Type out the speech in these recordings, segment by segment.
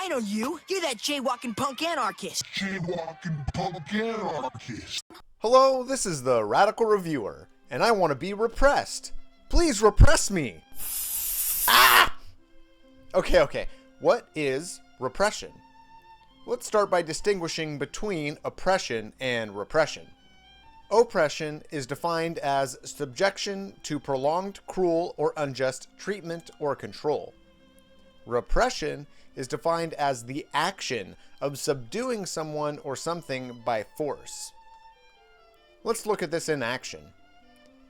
I know you. You're that jaywalking punk anarchist. Hello, this is the Radical Reviewer, and I want to be repressed. Please repress me. Ah! Okay. What is repression? Let's start by distinguishing between oppression and repression. Oppression is defined as subjection to prolonged, cruel, or unjust treatment or control. Repression is defined as the action of subduing someone or something by force. Let's look at this in action.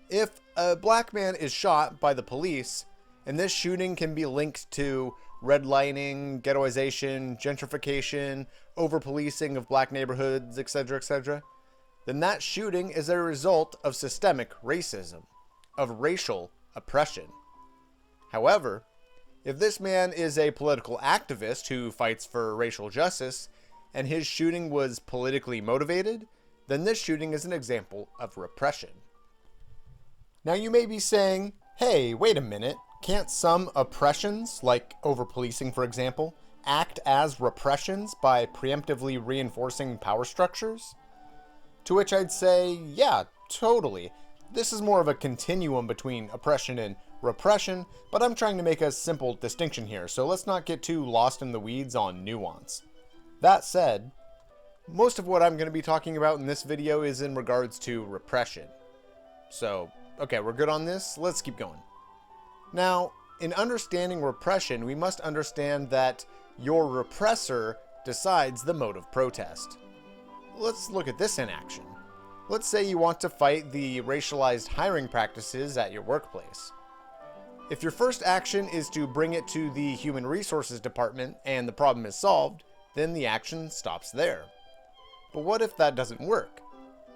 If a black man is shot by the police, and this shooting can be linked to redlining, ghettoization, gentrification, over-policing of black neighborhoods, etc., then that shooting is a result of systemic racism, of racial oppression. However, if this man is a political activist who fights for racial justice, and his shooting was politically motivated, then this shooting is an example of repression. Now you may be saying, hey, wait a minute, can't some oppressions, like over-policing for example, act as repressions by preemptively reinforcing power structures? To which I'd say, yeah, totally. This is more of a continuum between oppression and repression, but I'm trying to make a simple distinction here, so let's not get too lost in the weeds on nuance. That said, most of what I'm going to be talking about in this video is in regards to repression. So, okay, we're good on this? Let's keep going. Now, in understanding repression, we must understand that your repressor decides the mode of protest. Let's look at this in action. Let's say you want to fight the racialized hiring practices at your workplace. If your first action is to bring it to the Human Resources Department and the problem is solved, then the action stops there. But what if that doesn't work?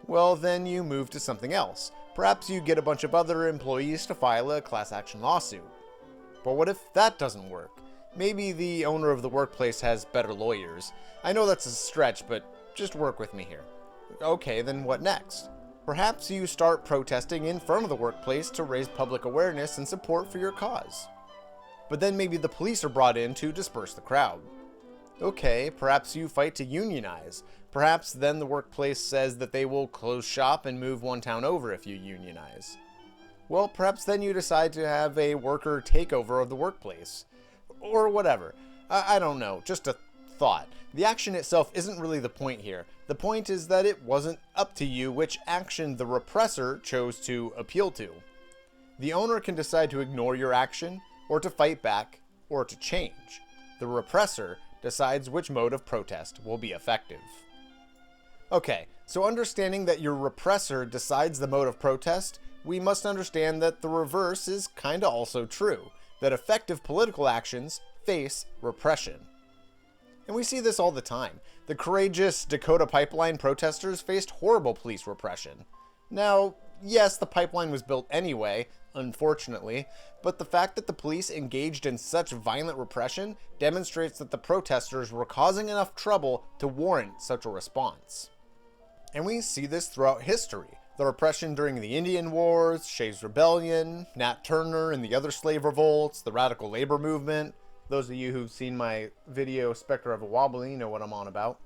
Well, then you move to something else. Perhaps you get a bunch of other employees to file a class action lawsuit. But what if that doesn't work? Maybe the owner of the workplace has better lawyers. I know that's a stretch, but just work with me here. Okay, then what next? Perhaps you start protesting in front of the workplace to raise public awareness and support for your cause. But then maybe the police are brought in to disperse the crowd. Okay, perhaps you fight to unionize. Perhaps then the workplace says that they will close shop and move one town over if you unionize. Well, perhaps then you decide to have a worker takeover of the workplace. Or whatever. I don't know, just a thought. The action itself isn't really the point here. The point is that it wasn't up to you which action the repressor chose to appeal to. The owner can decide to ignore your action, or to fight back, or to change. The repressor decides which mode of protest will be effective. Okay, so understanding that your repressor decides the mode of protest, we must understand that the reverse is kinda also true, that effective political actions face repression. And we see this all the time. The courageous Dakota pipeline protesters faced horrible police repression. Now, yes, the pipeline was built anyway, unfortunately, but the fact that the police engaged in such violent repression demonstrates that the protesters were causing enough trouble to warrant such a response. And we see this throughout history. The repression during the Indian Wars, Shays' Rebellion, Nat Turner and the other slave revolts, the radical labor movement. Those of you who've seen my video Spectre of a Wobbly know what I'm on about.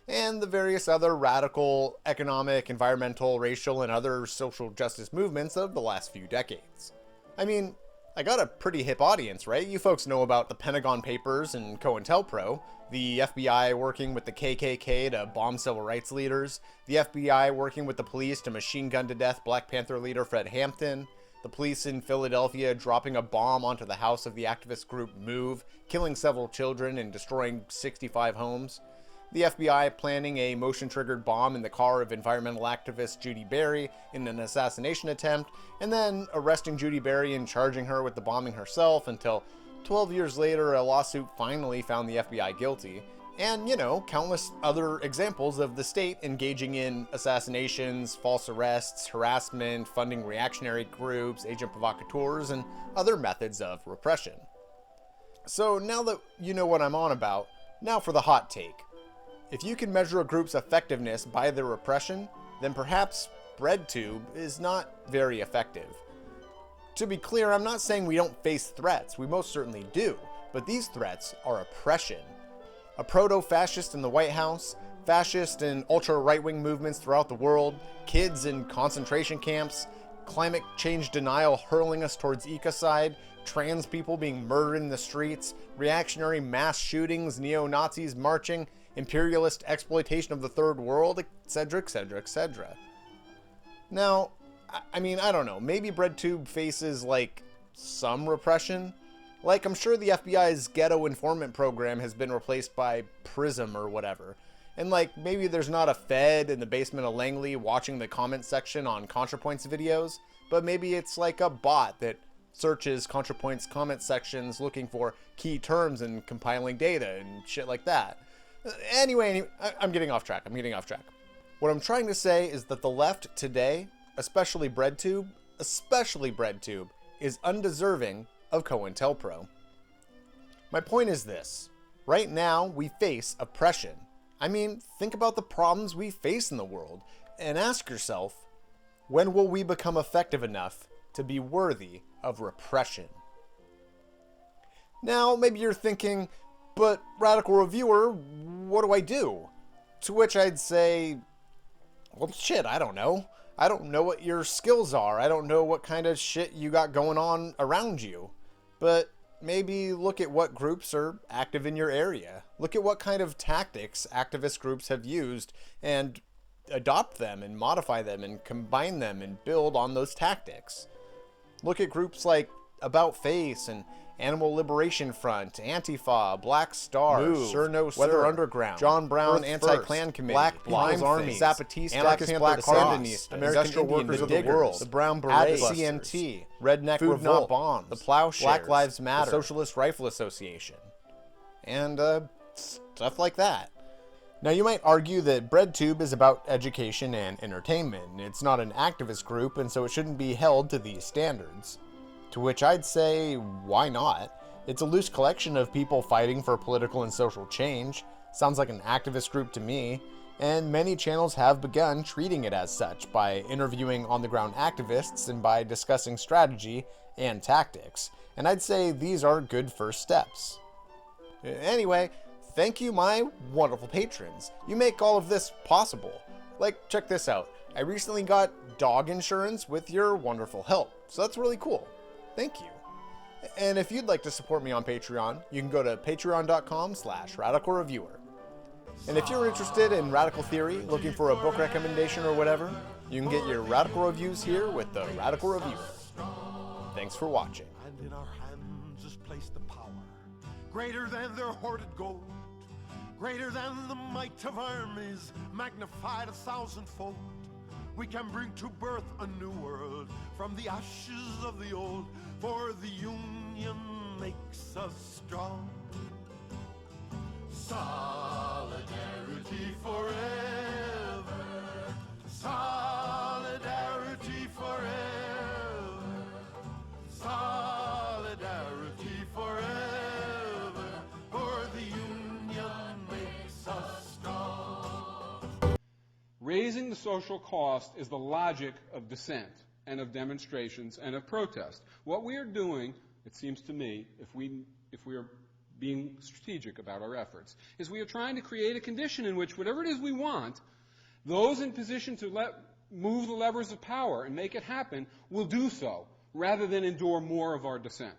And the various other radical economic, environmental, racial, and other social justice movements of the last few decades. I mean, I got a pretty hip audience, right? You folks know about the Pentagon Papers and COINTELPRO, the FBI working with the KKK to bomb civil rights leaders, the FBI working with the police to machine gun to death Black Panther leader Fred Hampton, the police in Philadelphia dropping a bomb onto the house of the activist group MOVE, killing several children and destroying 65 homes, the FBI planning a motion-triggered bomb in the car of environmental activist Judy Berry in an assassination attempt, and then arresting Judy Berry and charging her with the bombing herself until 12 years later a lawsuit finally found the FBI guilty. And, countless other examples of the state engaging in assassinations, false arrests, harassment, funding reactionary groups, agent provocateurs, and other methods of repression. So now that you know what I'm on about, now for the hot take. If you can measure a group's effectiveness by their repression, then perhaps BreadTube is not very effective. To be clear, I'm not saying we don't face threats, we most certainly do, but these threats are oppression. a proto-fascist in the White House, fascist and ultra-right-wing movements throughout the world, kids in concentration camps, climate change denial hurling us towards ecocide, trans people being murdered in the streets, reactionary mass shootings, neo-Nazis marching, imperialist exploitation of the third world, etc., etc., etc. Now, I mean, I don't know, maybe BreadTube faces, like, some repression? Like, I'm sure the FBI's ghetto informant program has been replaced by PRISM or whatever. And, like, maybe there's not a Fed in the basement of Langley watching the comment section on ContraPoint's videos, but maybe it's like a bot that searches ContraPoint's comment sections looking for key terms and compiling data and shit like that. Anyway, I'm getting off track. What I'm trying to say is that the left today, especially BreadTube, is undeserving of COINTELPRO. My point is this. Right now, we face oppression. I mean, think about the problems we face in the world and ask yourself, when will we become effective enough to be worthy of repression? Now, maybe you're thinking, but Radical Reviewer, what do I do? To which I'd say, well, shit, I don't know. I don't know what your skills are. I don't know what kind of shit you got going on around you. But maybe look at what groups are active in your area. Look at what kind of tactics activist groups have used and adopt them and modify them and combine them and build on those tactics. Look at groups like About Face and Animal Liberation Front, Antifa, Black Star, Move, Sure No Sir, Weather Underground, John Brown Earth Anti-Klan First, Committee, Black People's Army, Things, Zapatista, Anarchist Panther Black Cross, Sandinista, American Industrial Indian, Workers the of the Diggers, World, the Brown Berets, Berets, CNT, Redneck Food Revolt, Not Bombs, the Plowshares, Black Lives Matter, the Socialist Rifle Association, and stuff like that. Now, you might argue that BreadTube is about education and entertainment. It's not an activist group, and so it shouldn't be held to these standards. To which I'd say, why not? It's a loose collection of people fighting for political and social change. Sounds like an activist group to me. And many channels have begun treating it as such by interviewing on-the-ground activists and by discussing strategy and tactics. And I'd say these are good first steps. Anyway, thank you, my wonderful patrons. You make all of this possible. Like, check this out. I recently got dog insurance with your wonderful help, so that's really cool. Thank you. And if you'd like to support me on Patreon, you can go to patreon.com/radicalreviewer. And if you're interested in radical theory, looking for a book recommendation or whatever, you can get your radical reviews here with the Radical Reviewer. Thanks for watching. And in our hands is placed the power, greater than their hoarded gold, greater than the might of armies, magnified 1,000-fold. We can bring to birth a new world from the ashes of the old, for the union makes us strong. Solidarity forever, solidarity forever, solidarity forever, for the union makes us strong. Raising the social cost is the logic of dissent and of demonstrations and of protest. What we are doing, it seems to me, if we are being strategic about our efforts, is we are trying to create a condition in which whatever it is we want, those in position to move the levers of power and make it happen will do so, rather than endure more of our dissent.